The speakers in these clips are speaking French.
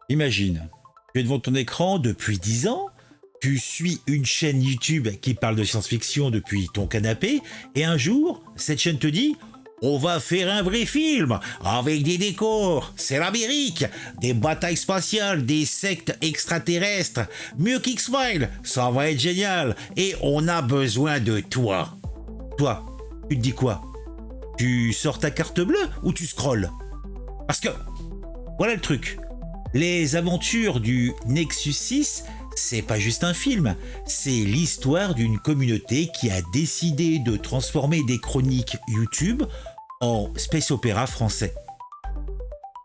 Imagine, tu es devant ton écran depuis 10 ans, tu suis une chaîne YouTube qui parle de science-fiction depuis ton canapé, et un jour, cette chaîne te dit on va faire un vrai film avec des décors, c'est l'Amérique, des batailles spatiales, des sectes extraterrestres, mieux qu'X-Files, ça va être génial, et on a besoin de toi. Toi, tu te dis quoi? Tu sors ta carte bleue ou tu scrolles? Parce que, voilà le truc. Les aventures du Nexus 6, c'est pas juste un film, c'est l'histoire d'une communauté qui a décidé de transformer des chroniques YouTube en space opéra français.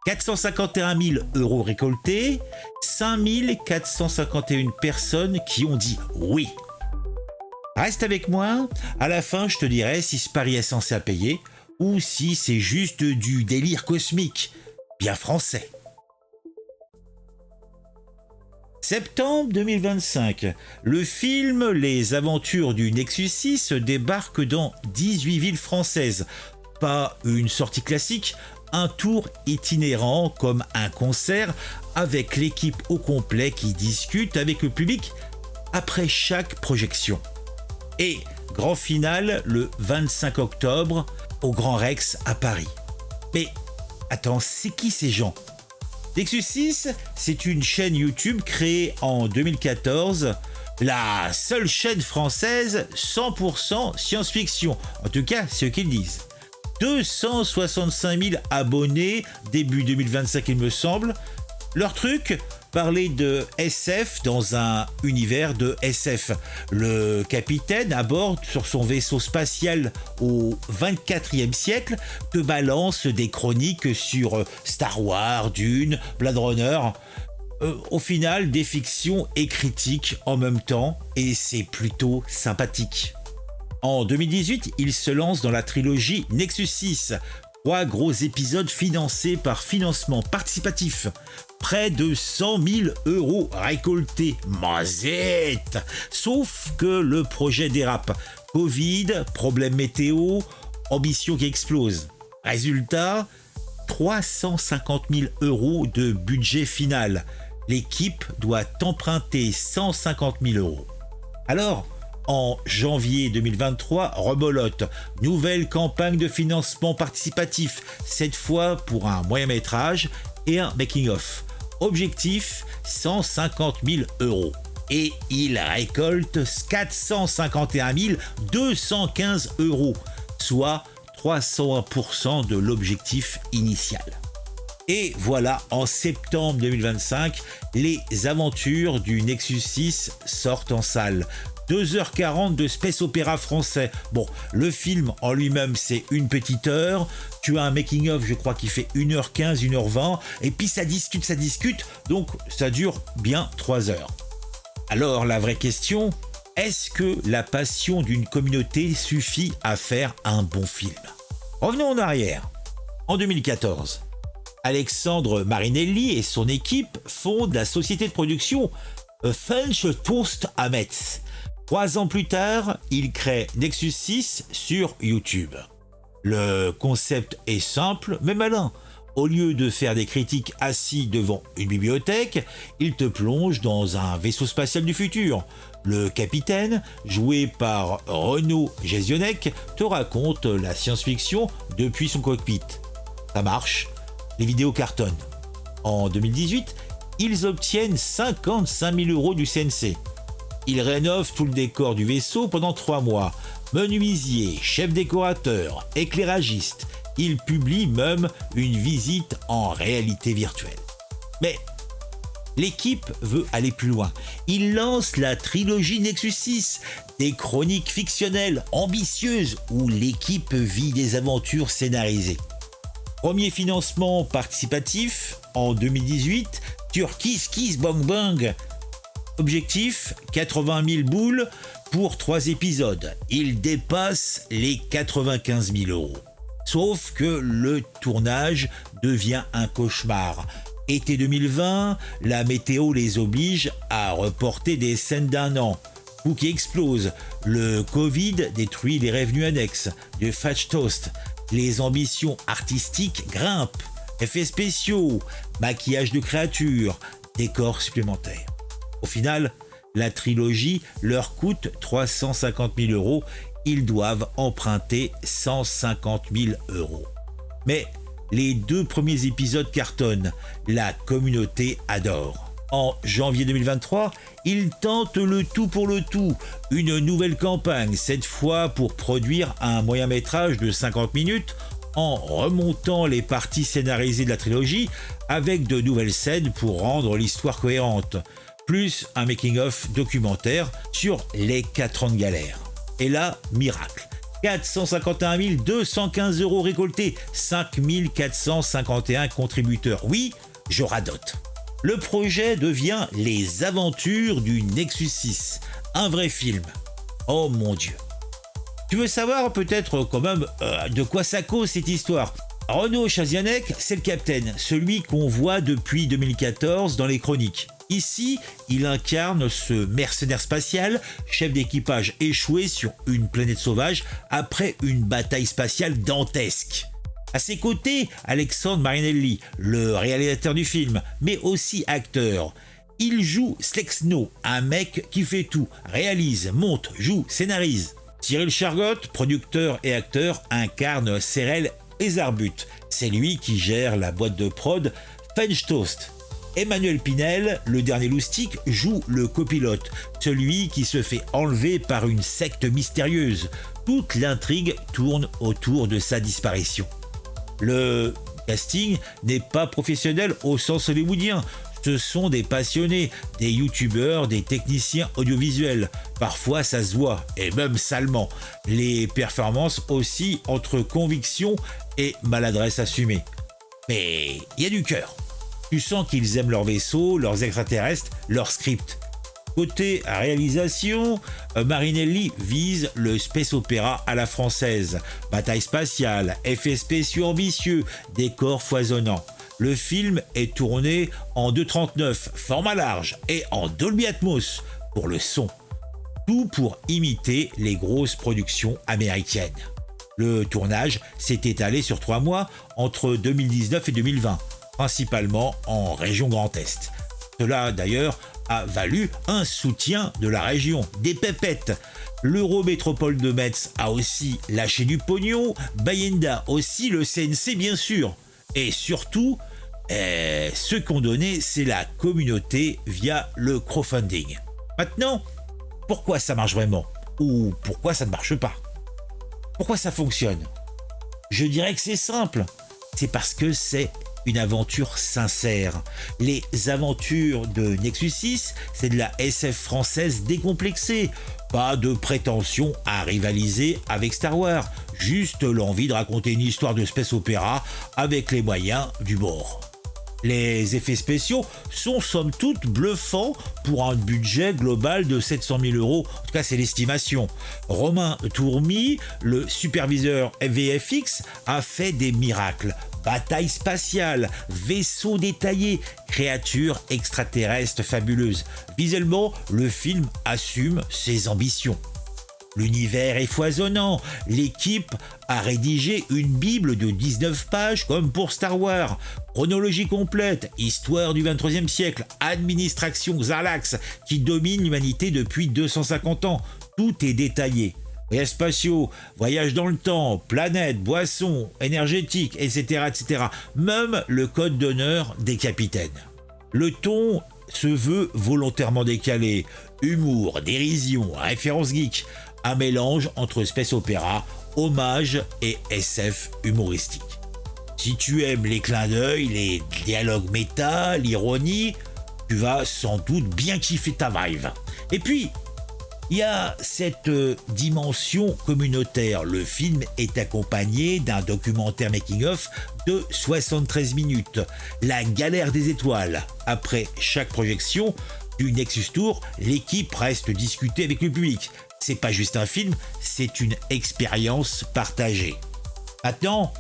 451 000 euros récoltés, 5 451 personnes qui ont dit oui. Reste avec moi, à la fin je te dirai si ce pari est censé à payer ou si c'est juste du délire cosmique, bien français. Septembre 2025, le film Les Aventures du Nexus 6 débarque dans 18 villes françaises. Pas une sortie classique, un tour itinérant comme un concert avec l'équipe au complet qui discute avec le public après chaque projection. Et grand final le 25 octobre au Grand Rex à Paris. Mais attends, c'est qui ces gens ? Nexus 6, c'est une chaîne YouTube créée en 2014, la seule chaîne française 100% science-fiction. En tout cas, c'est eux qui le disent. 265 000 abonnés, début 2025 il me semble. Leur truc, parler de SF dans un univers de SF. Le capitaine à bord sur son vaisseau spatial au 24e siècle te balance des chroniques sur Star Wars, Dune, Blade Runner. Au final, des fictions et critiques en même temps, et c'est plutôt sympathique. En 2018, il se lance dans la trilogie Nexus 6. 3 gros épisodes financés par financement participatif. Près de 100 000 euros récoltés. Mazette! Sauf que le projet dérape. Covid, problème météo, ambition qui explose. Résultat, 350 000 euros de budget final. L'équipe doit emprunter 150 000 euros. Alors, en janvier 2023, rebelote, nouvelle campagne de financement participatif, cette fois pour un moyen-métrage et un making-of. Objectif, 150 000 euros. Et il récolte 451 215 euros, soit 301% de l'objectif initial. Et voilà, en septembre 2025, les aventures du Nexus 6 sortent en salle. 2h40 de space opéra français. Bon, le film en lui-même, c'est une petite heure. Tu as un making-of, je crois, qui fait 1h15, 1h20. Et puis ça discute. Donc ça dure bien 3 heures. Alors, la vraie question, est-ce que la passion d'une communauté suffit à faire un bon film ? Revenons en arrière. En 2014, Alexandre Marinelli et son équipe fondent la société de production French Toast à Metz. 3 ans plus tard, il crée Nexus 6 sur YouTube. Le concept est simple mais malin. Au lieu de faire des critiques assis devant une bibliothèque, il te plonge dans un vaisseau spatial du futur. Le capitaine, joué par Renaud Jesionec, te raconte la science-fiction depuis son cockpit. Ça marche, les vidéos cartonnent. En 2018, ils obtiennent 55 000 euros du CNC. Ils rénovent tout le décor du vaisseau pendant 3 mois. Menuisier, chef décorateur, éclairagiste. Ils publient même une visite en réalité virtuelle. Mais l'équipe veut aller plus loin. Ils lancent la trilogie Nexus 6, des chroniques fictionnelles ambitieuses où l'équipe vit des aventures scénarisées. Premier financement participatif en 2018 sur Kiss Kiss Bang Bang. Objectif, 80 000 boules pour 3 épisodes. Il dépasse les 95 000 euros. Sauf que le tournage devient un cauchemar. Été 2020, la météo les oblige à reporter des scènes d'1 an. Tout qui explose. Le Covid détruit les revenus annexes de French Toast. Les ambitions artistiques grimpent. effets spéciaux, maquillage de créatures, décors supplémentaires. Au final, la trilogie leur coûte 350 000 euros. Ils doivent emprunter 150 000 euros. Mais les 2 premiers épisodes cartonnent. La communauté adore. En janvier 2023, ils tentent le tout pour le tout. Une nouvelle campagne, cette fois pour produire un moyen-métrage de 50 minutes en remontant les parties scénarisées de la trilogie avec de nouvelles scènes pour rendre l'histoire cohérente, plus un making-of documentaire sur les 4 ans de galère. Et là, miracle. 451 215 euros récoltés, 5 451 contributeurs. Oui, je radote. Le projet devient Les Aventures du Nexus 6, un vrai film. Oh mon Dieu. Tu veux savoir peut-être quand même de quoi ça cause cette histoire? Renaud Chazianek, c'est le capitaine, celui qu'on voit depuis 2014 dans les chroniques. Ici, il incarne ce mercenaire spatial, chef d'équipage échoué sur une planète sauvage après une bataille spatiale dantesque. À ses côtés, Alexandre Marinelli, le réalisateur du film, mais aussi acteur. Il joue Slexno, un mec qui fait tout, réalise, monte, joue, scénarise. Cyril Chargotte, producteur et acteur, incarne Cérel Ezarbut. C'est lui qui gère la boîte de prod French Toast. Emmanuel Pinel, le dernier loustic, joue le copilote, celui qui se fait enlever par une secte mystérieuse. Toute l'intrigue tourne autour de sa disparition. Le casting n'est pas professionnel au sens hollywoodien. Ce sont des passionnés, des youtubeurs, des techniciens audiovisuels. Parfois ça se voit, et même salement. Les performances aussi entre conviction et maladresse assumée. Mais il y a du cœur. Tu sens qu'ils aiment leur vaisseau, leurs extraterrestres, leur script. Côté réalisation, Marinelli vise le space opéra à la française. Bataille spatiale, effets spéciaux ambitieux, décors foisonnants. Le film est tourné en 2.39, format large, et en Dolby Atmos pour le son. Tout pour imiter les grosses productions américaines. Le tournage s'est étalé sur 3 mois entre 2019 et 2020, principalement en région Grand Est. Cela d'ailleurs a valu un soutien de la région, des pépettes. L'Eurométropole de Metz a aussi lâché du pognon, Bayenda aussi, le CNC bien sûr. Et surtout, ceux qui ont donné, c'est la communauté via le crowdfunding. Maintenant, pourquoi ça marche vraiment? Ou pourquoi ça ne marche pas? Pourquoi ça fonctionne? Je dirais que c'est simple. C'est parce que c'est une aventure sincère. Les aventures de Nexus 6, c'est de la SF française décomplexée. Pas de prétention à rivaliser avec Star Wars, juste l'envie de raconter une histoire de space opéra avec les moyens du bord. Les effets spéciaux sont somme toute bluffants pour un budget global de 700 000 euros, en tout cas c'est l'estimation. Romain Tourmy, le superviseur VFX, a fait des miracles. Bataille spatiale, vaisseaux détaillés, créatures extraterrestres fabuleuses. Visuellement, le film assume ses ambitions. L'univers est foisonnant, l'équipe a rédigé une bible de 19 pages comme pour Star Wars. Chronologie complète, histoire du 23e siècle, administration Xalax qui domine l'humanité depuis 250 ans. Tout est détaillé. Voyages spatiaux, voyages dans le temps, planètes, boissons, énergétiques, etc., etc. Même le code d'honneur des capitaines. Le ton se veut volontairement décalé. Humour, dérision, référence geek. Un mélange entre space opéra, hommage et SF humoristique. Si tu aimes les clins d'œil, les dialogues méta, l'ironie, tu vas sans doute bien kiffer ta vibe. Et puis, il y a cette dimension communautaire. Le film est accompagné d'un documentaire making-of de 73 minutes. La galère des étoiles. Après chaque projection du Nexus Tour, l'équipe reste discutée avec le public. C'est pas juste un film, c'est une expérience partagée. Maintenant,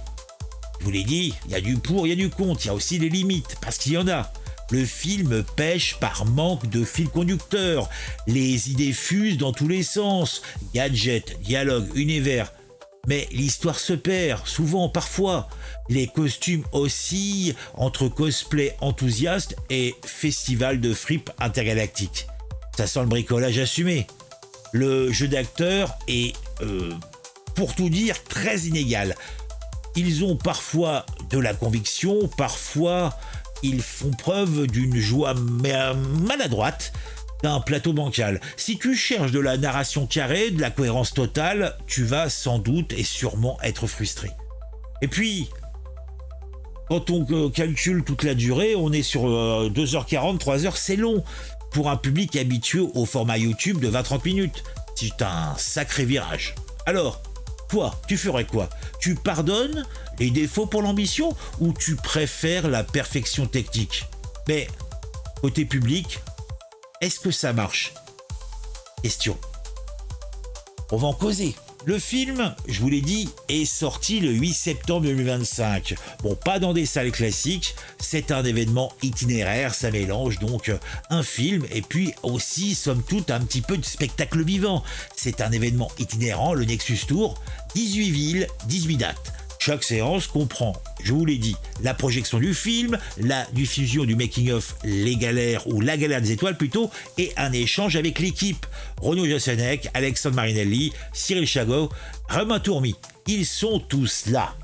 je vous l'ai dit, il y a du pour, il y a du contre, il y a aussi des limites, parce qu'il y en a. Le film pêche par manque de fil conducteur. Les idées fusent dans tous les sens. Gadgets, dialogue, univers. Mais l'histoire se perd, souvent, parfois. Les costumes oscillent entre cosplay enthousiaste et festival de fripe intergalactique. Ça sent le bricolage assumé. Le jeu d'acteur est, pour tout dire, très inégal. Ils ont parfois de la conviction, parfois ils font preuve d'une joie maladroite, d'un plateau bancal. Si tu cherches de la narration carrée, de la cohérence totale, tu vas sans doute et sûrement être frustré. Et puis, quand on calcule toute la durée, on est sur 2h40, 3h, c'est long. Pour un public habitué au format YouTube de 20-30 minutes. C'est un sacré virage. Alors, toi, tu ferais quoi? Tu pardonnes les défauts pour l'ambition ou tu préfères la perfection technique? Mais, côté public, est-ce que ça marche? Question. On va en causer. Le film, je vous l'ai dit, est sorti le 8 septembre 2025. Bon, pas dans des salles classiques, c'est un événement itinéraire, ça mélange donc un film et puis aussi, somme toute, un petit peu de spectacle vivant. C'est un événement itinérant, le Nexus Tour, 18 villes, 18 dates. Chaque séance comprend, je vous l'ai dit, la projection du film, la diffusion du making-of Les Galères ou La Galère des Étoiles plutôt, et un échange avec l'équipe. Renaud Jassenec, Alexandre Marinelli, Cyril Chagot, Romain Tourmy. Ils sont tous là.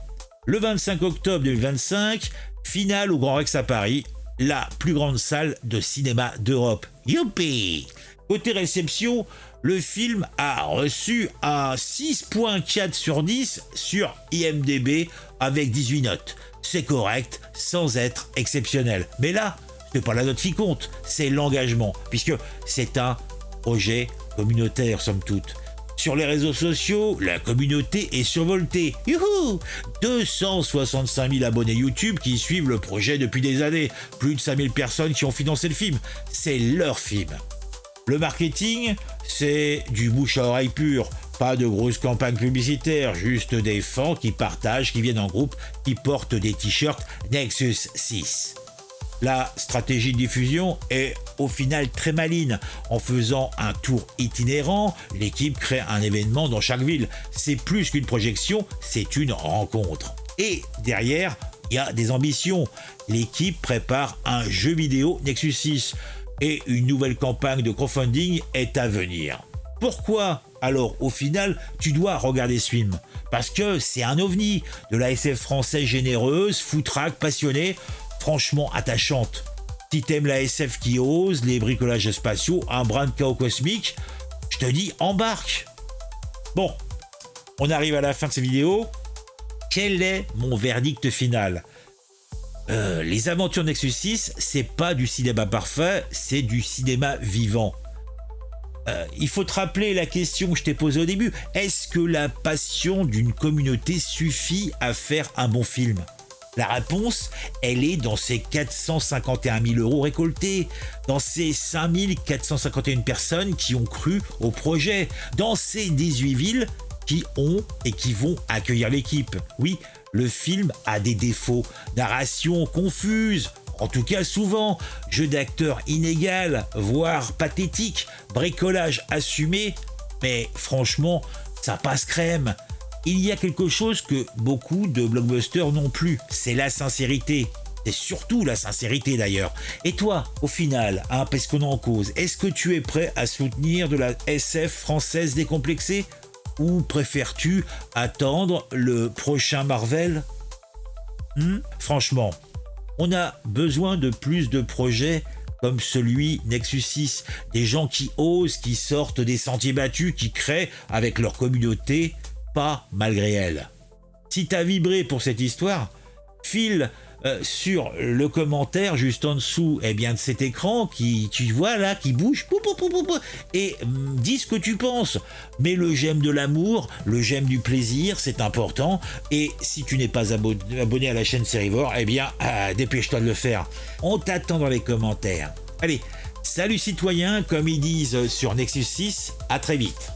Le 25 octobre 2025, finale au Grand Rex à Paris, la plus grande salle de cinéma d'Europe. Youpi! Côté réception, le film a reçu un 6.4 sur 10 sur IMDb avec 18 notes. C'est correct, sans être exceptionnel. Mais là, c'est pas la note qui compte, c'est l'engagement, puisque c'est un projet communautaire, somme toute. Sur les réseaux sociaux, la communauté est survoltée. Youhou! 265 000 abonnés YouTube qui suivent le projet depuis des années. Plus de 5 000 personnes qui ont financé le film. C'est leur film. Le marketing, c'est du bouche à oreille pur. Pas de grosses campagnes publicitaires, juste des fans qui partagent, qui viennent en groupe, qui portent des t-shirts Nexus 6. La stratégie de diffusion est au final très maligne. En faisant un tour itinérant, l'équipe crée un événement dans chaque ville. C'est plus qu'une projection, c'est une rencontre. Et derrière, il y a des ambitions. L'équipe prépare un jeu vidéo Nexus 6 et une nouvelle campagne de crowdfunding est à venir. Pourquoi alors au final tu dois regarder ce film? Parce que c'est un ovni de la SF française généreuse, foutraque, passionnée, franchement attachante. Si t'aimes la SF qui ose, les bricolages spatiaux, un brin de chaos cosmique, je te dis embarque. Bon, on arrive à la fin de cette vidéo. Quel est mon verdict final? Les aventures Nexus 6, c'est pas du cinéma parfait, c'est du cinéma vivant. Il faut te rappeler la question que je t'ai posée au début. Est-ce que la passion d'une communauté suffit à faire un bon film? La réponse, elle est dans ces 451 000 euros récoltés, dans ces 5 451 personnes qui ont cru au projet, dans ces 18 villes qui ont et qui vont accueillir l'équipe. Oui, le film a des défauts, narration confuse, en tout cas souvent, jeu d'acteur inégal, voire pathétique, bricolage assumé, mais franchement, ça passe crème. Il y a quelque chose que beaucoup de blockbusters n'ont plus, c'est la sincérité. C'est surtout la sincérité d'ailleurs. Et toi, au final, parce qu'on est en cause, est-ce que tu es prêt à soutenir de la SF française décomplexée? Ou préfères-tu attendre le prochain Marvel? Franchement, on a besoin de plus de projets comme celui Nexus 6. Des gens qui osent, qui sortent des sentiers battus, qui créent avec leur communauté, pas malgré elle. Si t'as vibré pour cette histoire, file sur le commentaire juste en dessous de cet écran qui tu vois là qui bouge et dis ce que tu penses. Mets le j'aime de l'amour, le j'aime du plaisir, c'est important. Et si tu n'es pas abonné à la chaîne Sérivore, dépêche-toi de le faire. On t'attend dans les commentaires. Allez, salut citoyens, comme ils disent sur Nexus 6, à très vite.